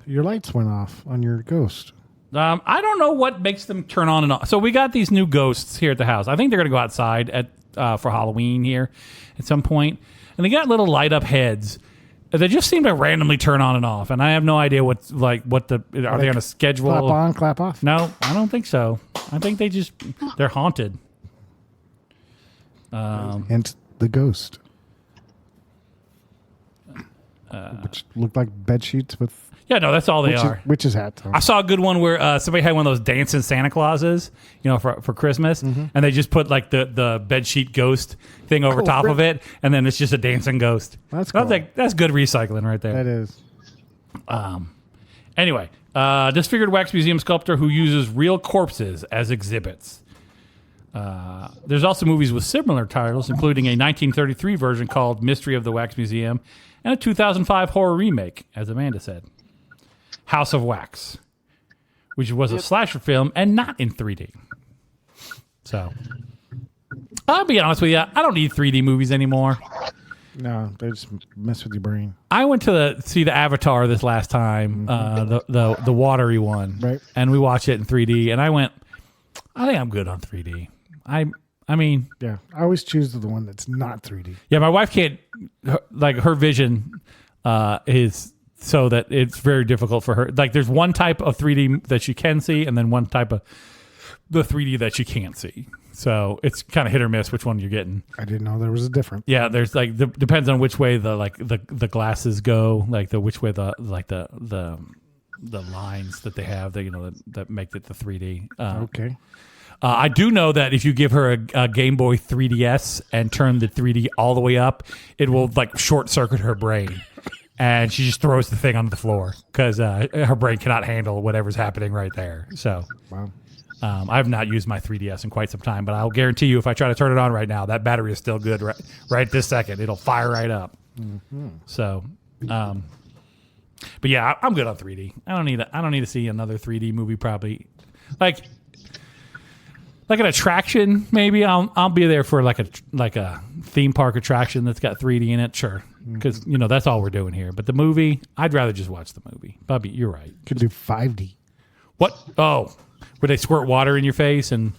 Your lights went off on your ghost. I don't know what makes them turn on and off. So we got these new ghosts here at the house. I think they're going to go outside for Halloween here at some point. And they got little light up heads. They just seem to randomly turn on and off. And I have no idea are they on a schedule? Clap on, clap off? No, I don't think so. I think they're haunted. Hence the ghost. Which looked like bed sheets with... Yeah, no, that's all they are. Witch's hats. I saw a good one where somebody had one of those dancing Santa Clauses, for Christmas, and they just put the bed sheet ghost thing over top of it, and then it's just a dancing ghost. That's cool. That's good recycling right there. That is. Anyway, disfigured wax museum sculptor who uses real corpses as exhibits. There's also movies with similar titles, including a 1933 version called Mystery of the Wax Museum, and a 2005 horror remake, as Amanda said. House of Wax, which was a slasher film and not in 3D. So, I'll be honest with you, I don't need 3D movies anymore. No, they just mess with your brain. I went to see the Avatar this last time, the watery one, right? And we watched it in 3D, and I went, I think I'm good on 3D. I mean, yeah, I always choose the one that's not 3D. Yeah, my wife can't, her vision is so that it's very difficult for her. There's one type of 3D that she can see, and then one type of the 3D that she can't see. So it's kind of hit or miss which one you're getting. I didn't know there was a difference. Yeah, there's depends on which way the glasses go, which way the lines that they have that make it the 3D. Okay. I do know that if you give her a Game Boy 3DS and turn the 3D all the way up, it will short circuit her brain. And she just throws the thing onto the floor because her brain cannot handle whatever's happening right there. So, wow. I have not used my 3DS in quite some time, but I'll guarantee you if I try to turn it on right now, that battery is still good right this second. It'll fire right up. Mm-hmm. So, but yeah, I'm good on 3D. I don't need to see another 3D movie probably. Like an attraction, maybe I'll be there for like a theme park attraction that's got 3D in it, sure, because that's all we're doing here. But the movie, I'd rather just watch the movie. Bubby, you're right. Could do 5D. What? Oh, where they squirt water in your face and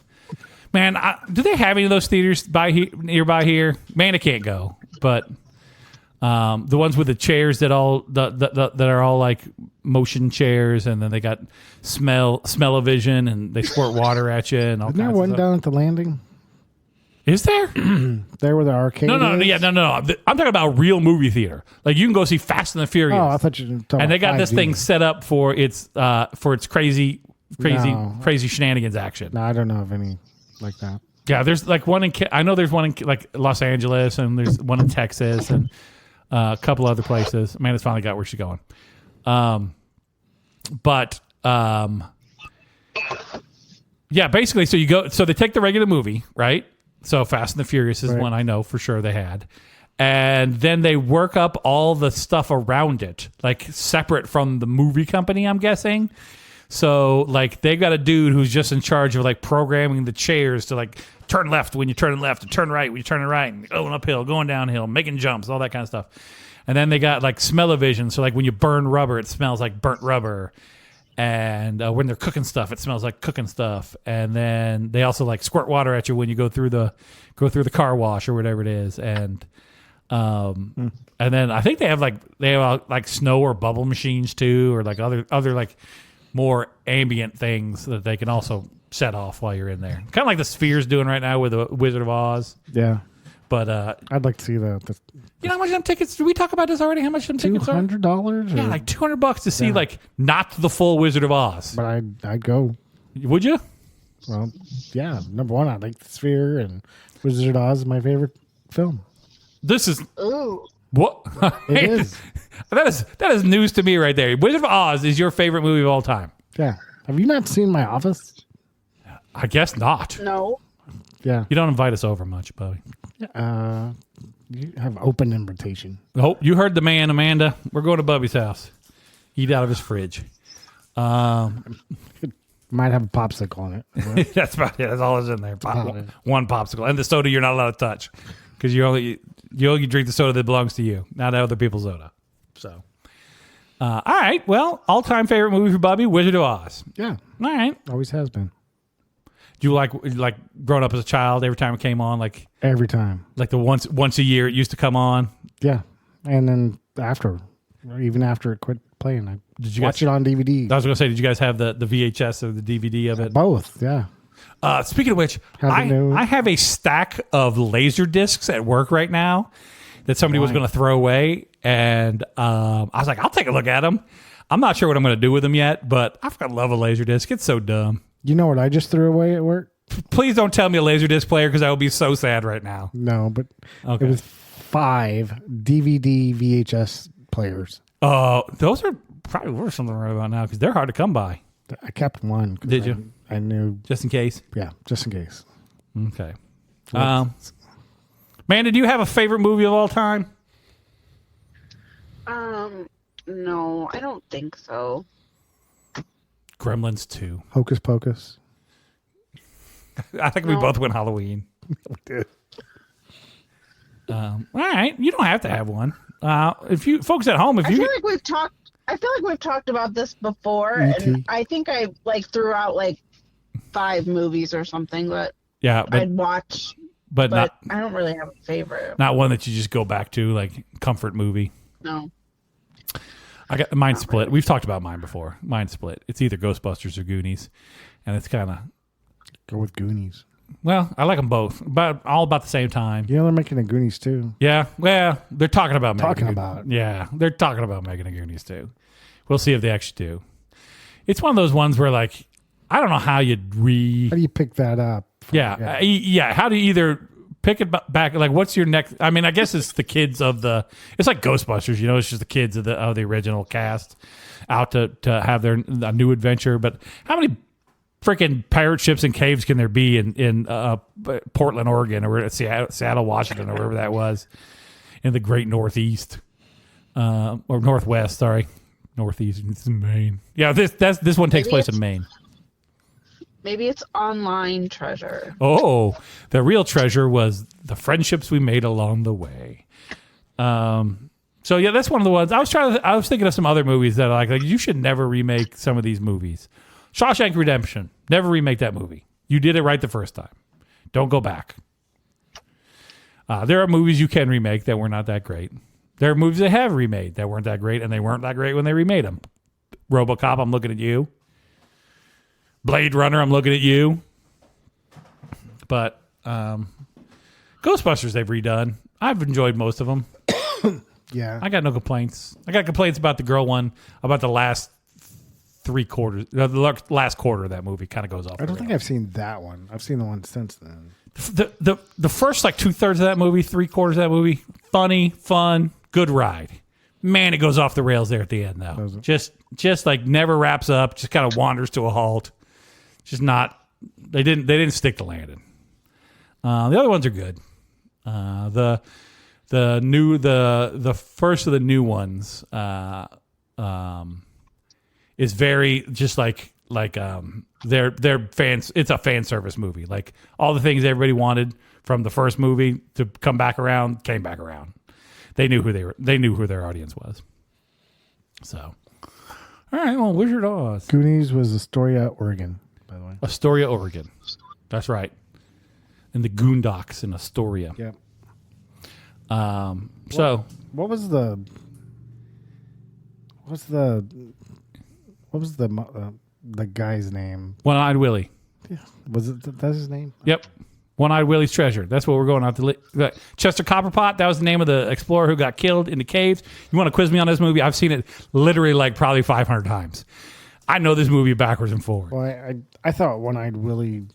man, do they have any of those theaters nearby here? Man, I can't go, but The ones with the chairs that are all like motion chairs, and then they got smell-o-vision, and they squirt water at you, and all. Isn't there one down at the landing? Is there? There where the arcade No. is? No. I'm talking about real movie theater. Like you can go see Fast and the Furious. Oh, I thought you were talking and they got about this 5D. thing set up for its crazy shenanigans action. No, I don't know of any like that. Yeah, there's like one in. I know there's one in like Los Angeles, and there's one in Texas, and a couple other places. Amanda's finally got where she's going. Yeah, basically, so you go. So they take the regular movie, right? So Fast and the Furious is one I know for sure they had. And then they work up all the stuff around it, like separate from the movie company, I'm guessing. So like they got a dude who's just in charge of like programming the chairs to like turn left when you're turning left, and turn right when you're turning right, and going uphill, going downhill, making jumps, all that kind of stuff. And then they got like smell-o-vision. So like when you burn rubber, it smells like burnt rubber. And when they're cooking stuff, it smells like cooking stuff. And then they also like squirt water at you when you go through the car wash or whatever it is. And and then I think they have like snow or bubble machines too, or like other like more ambient things that they can also set off while you're in there. Kind of like the Sphere's doing right now with the Wizard of Oz. Yeah. But I'd like to see that. You know how much them tickets? Did we talk about this already? How much them tickets are? $200? Yeah, like $200 to see like not the full Wizard of Oz. But I'd go. Would you? Well, yeah. Number one, I like the Sphere, and Wizard of Oz is my favorite film. This is Ooh. what It is. that is news to me right there. Wizard of Oz is your favorite movie of all time. Yeah. Have you not seen My Office? I guess not. No. Yeah. You don't invite us over much, Bobby. You have open invitation. Oh, you heard the man, Amanda. We're going to Bubby's house. Eat out of his fridge. Might have a popsicle on it. That's about it. That's all that's in there. One popsicle. And the soda you're not allowed to touch. Because you only drink the soda that belongs to you, not other people's soda. So, all right. Well, all-time favorite movie for Bubby, Wizard of Oz. Yeah. All right. Always has been. Do you like growing up as a child? Every time it came on, like Every time. the once a year it used to come on. Yeah. And then even after it quit playing, I watch it on DVD. I was going to say, did you guys have the VHS or the DVD of it? Both, yeah. Speaking of which, I have a stack of laser discs at work right now that somebody was going to throw away, and I was like, I'll take a look at them. I'm not sure what I'm going to do with them yet, but I fucking love a laser disc. It's so dumb. You know what I just threw away at work? Please don't tell me a laser disc player, because I will be so sad right now. No, but Okay. it was 5 DVD VHS players. Those are probably worth something right about now, because they're hard to come by. I kept one. Did you? I knew. Just in case? Yeah, just in case. Okay. Amanda, do you have a favorite movie of all time? No, I don't think so. Gremlins 2. Hocus Pocus. I think we both went Halloween. We did. All right, you don't have to have one. If you folks at home, I feel like we've talked about this before, and I think I threw out 5 movies or something that I'd watch, but not, I don't really have a favorite. Not one that you just go back to, like comfort movie. No. I got mine split. Really. We've talked about mine before. Mine split. It's either Ghostbusters or Goonies, and it's kind of go with Goonies. Well, I like them both, but all about the same time. Yeah, they're making a Goonies too. Yeah, well, they're talking about Yeah, they're talking about making a Goonies too. We'll see if they actually do. It's one of those ones where I don't know how you'd How do you pick that up? Yeah. How do you either pick it back? Like, what's your next? I mean, I guess it's the kids of the. It's like Ghostbusters, It's just the kids of the original cast out to have a new adventure. But how many freaking pirate ships and caves can there be in Portland, Oregon, or Seattle, Washington, or wherever that was, in the Great Northeast or Northwest? Sorry, Northeast. It's in Maine. Yeah, this one takes place in Maine. Maybe it's online treasure. Oh, the real treasure was the friendships we made along the way. So yeah, that's one of the ones. I was thinking of some other movies that I like you should never remake some of these movies. Shawshank Redemption. Never remake that movie. You did it right the first time. Don't go back. There are movies you can remake that were not that great. There are movies they have remade that weren't that great, and they weren't that great when they remade them. RoboCop, I'm looking at you. Blade Runner, I'm looking at you. But Ghostbusters they've redone. I've enjoyed most of them. Yeah. I got no complaints. I got complaints about the girl one, about the last three quarters. The last quarter of that movie kind of goes off. I don't think I've seen that one. I've seen the one since then. The first like 2/3 of that movie, 3/4 of that movie, funny, fun, good ride. Man, it goes off the rails there at the end though. Just like never wraps up. Just kind of wanders to a halt. Just not. They didn't stick the landing. The other ones are good. The first of the new ones is very just like they're fans. It's a fan service movie. Like all the things everybody wanted from the first movie to come back around came back around. They knew who they were. They knew who their audience was. So, all right. Well, Wizard of Oz. Goonies was Astoria, Oregon, by the way. Astoria, Oregon. That's right. In the Goondocks in Astoria. Yep. So what was the guy's name? One-Eyed Willie. Yeah. Was it that's his name? Yep. One-Eyed Willie's Treasure. That's what we're going out to. Chester Copperpot. That was the name of the explorer who got killed in the caves. You want to quiz me on this movie? I've seen it literally like probably 500 times. I know this movie backwards and forward. Well, I thought One-Eyed Willie.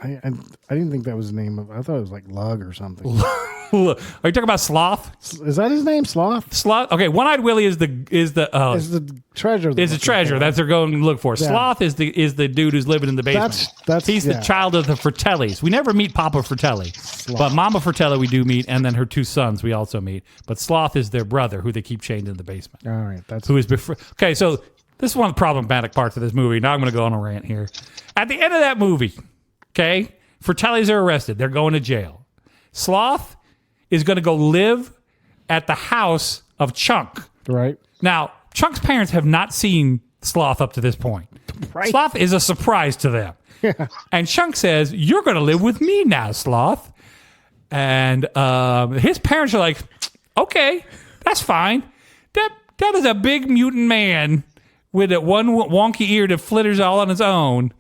I didn't think that was the name of. I thought it was like Lug or something. Are you talking about Sloth? Is that his name, Sloth? Sloth. Okay, One-Eyed Willie is the treasure. Is the treasure that they're going to look for. Yeah. Sloth is the dude who's living in the basement. He's the child of the Fratellis. We never meet Papa Fratelli, but Mama Fratelli we do meet, and then her two sons we also meet. But Sloth is their brother who they keep chained in the basement. All right, that's who is okay. So this is one of the problematic parts of this movie. Now I'm going to go on a rant here. At the end of that movie, okay, Fratellis are arrested. They're going to jail. Sloth is going to go live at the house of Chunk. Right. Now, Chunk's parents have not seen Sloth up to this point. Right. Sloth is a surprise to them. Yeah. And Chunk says, "You're going to live with me now, Sloth." And his parents are like, "Okay, that's fine. That is a big mutant man with that one wonky ear that flitters all on its own.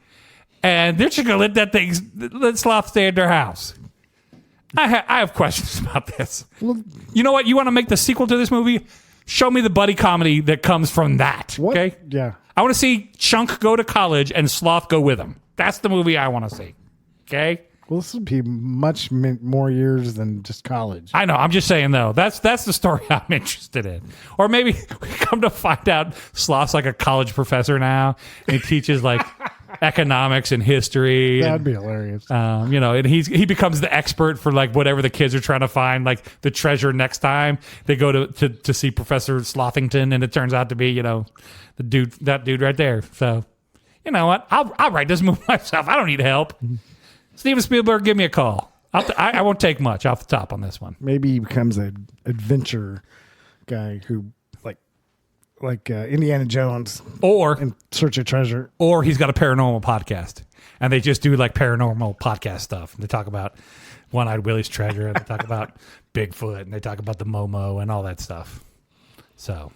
And they're just going to let Sloth stay at their house." I have questions about this. Well, you know what? You want to make the sequel to this movie? Show me the buddy comedy that comes from that. What? Okay? Yeah. I want to see Chunk go to college and Sloth go with him. That's the movie I want to see. Okay? Well, this would be much more years than just college. I know. I'm just saying, though. That's the story I'm interested in. Or maybe we come to find out Sloth's like a college professor now. And he teaches like economics and history. That'd be hilarious. And he becomes the expert for like whatever the kids are trying to find, like the treasure next time they go to see Professor Slothington, and it turns out to be, that dude right there. So, you know what? I'll write this movie myself. I don't need help. Steven Spielberg, give me a call. I won't take much off the top on this one. Maybe he becomes an adventure guy who, like Indiana Jones, or in search of treasure, or he's got a paranormal podcast, and they just do like paranormal podcast stuff. They talk about One-Eyed Willie's Treasure, and they talk about Bigfoot, and they talk about the Momo and all that stuff. So.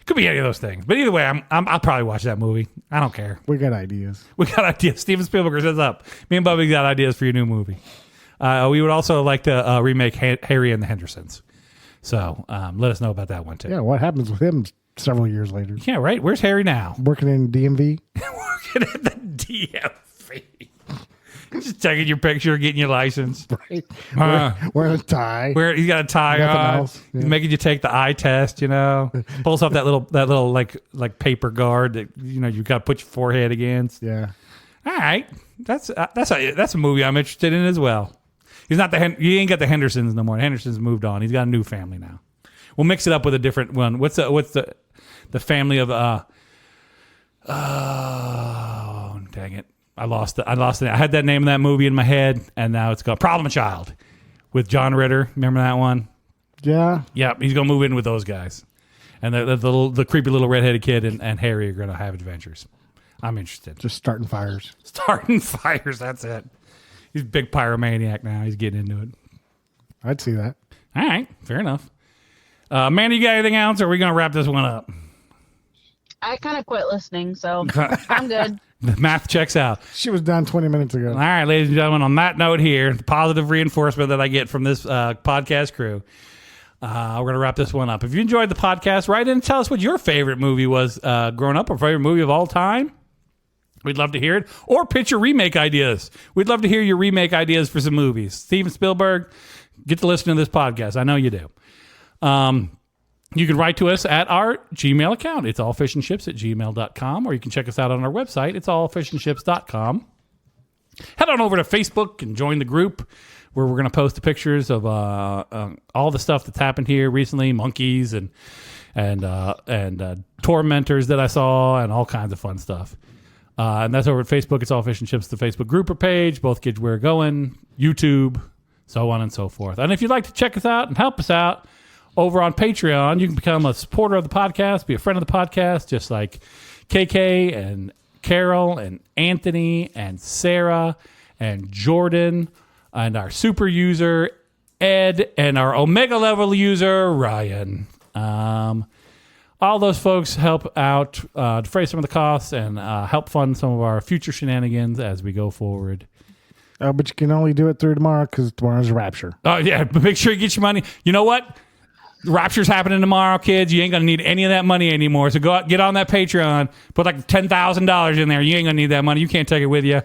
Could be any of those things. But either way, I'll probably watch that movie. I don't care. We got ideas. Steven Spielberg says up. Me and Bubby got ideas for your new movie. We would also like to remake Harry and the Hendersons. So let us know about that one too. Yeah, what happens with him several years later? Yeah, right. Where's Harry now? Working in DMV? Working at the DMV. Just taking your picture, getting your license. Right. Wearing a tie. He's got a tie on. Else. Yeah. He's making you take the eye test, Pulls off that little like paper guard that you've got to put your forehead against. Yeah. All right. That's a movie I'm interested in as well. He ain't got the Hendersons no more. The Hendersons moved on. He's got a new family now. We'll mix it up with a different one. What's the family of oh, dang it. I lost it. I had that name of that movie in my head, and now it's called Problem Child with John Ritter. Remember that one? Yeah. Yeah, he's going to move in with those guys. And the creepy little redheaded kid and Harry are going to have adventures. I'm interested. Just starting fires. Starting fires, that's it. He's a big pyromaniac now. He's getting into it. I'd see that. All right, fair enough. Mandy, you got anything else, or are we going to wrap this one up? I kind of quit listening, so I'm good. The math checks out. She was done 20 minutes ago. All right, ladies and gentlemen, on that note here, the positive reinforcement that I get from this podcast crew, we're going to wrap this one up. If you enjoyed the podcast, write in and tell us what your favorite movie was growing up, or favorite movie of all time. We'd love to hear it. Or pitch your remake ideas. We'd love to hear your remake ideas for some movies. Steven Spielberg, get to listen to this podcast. I know you do. You can write to us at our Gmail account. It's allfishandships@gmail.com, or you can check us out on our website. It's allfishandships.com. Head on over to Facebook and join the group where we're going to post the pictures of all the stuff that's happened here recently, monkeys and tormentors that I saw, and all kinds of fun stuff. And that's over at Facebook. It's All Fish and Chips, the Facebook group or page. Both kids where going, YouTube, so on and so forth. And if you'd like to check us out and help us out over on Patreon, you can become a supporter of the podcast, be a friend of the podcast, just like KK and Carol and Anthony and Sarah and Jordan and our super user Ed and our Omega level user Ryan. All those folks help out to defray some of the costs and help fund some of our future shenanigans as we go forward. But you can only do it through tomorrow because tomorrow's Rapture. Oh, yeah. But make sure you get your money. You know what? Rapture's happening tomorrow, kids. You ain't going to need any of that money anymore. So go out, get on that Patreon. Put like $10,000 in there. You ain't going to need that money. You can't take it with you.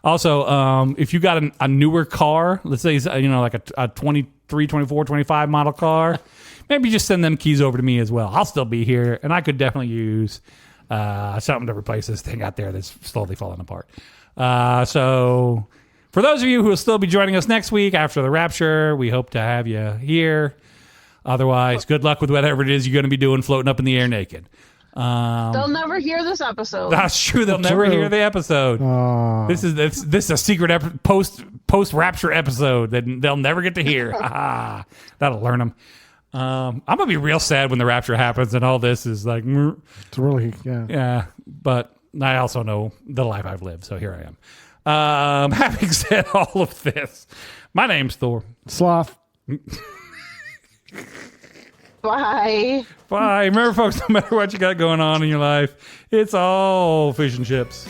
Also, if you got a newer car, let's say, like a 23, 24, 25 model car, maybe just send them keys over to me as well. I'll still be here, and I could definitely use something to replace this thing out there that's slowly falling apart. So for those of you who will still be joining us next week after the Rapture, we hope to have you here. Otherwise, good luck with whatever it is you're going to be doing floating up in the air naked. They'll never hear this episode. That's true. They'll never hear the episode. This is a secret post Rapture episode that they'll never get to hear. That'll learn them. I'm gonna be real sad when the Rapture happens and all this is like. It's really yeah. But I also know the life I've lived, so here I am. Having said all of this, my name's Thor. Sloth. Bye. Bye. Remember, folks, no matter what you got going on in your life, it's all fish and chips.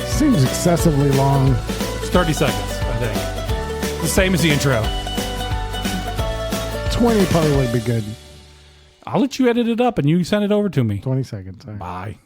Seems excessively long. It's 30 seconds, I think. The same as the intro. 20 probably would be good. I'll let you edit it up and you send it over to me. 20 seconds. All right. Bye.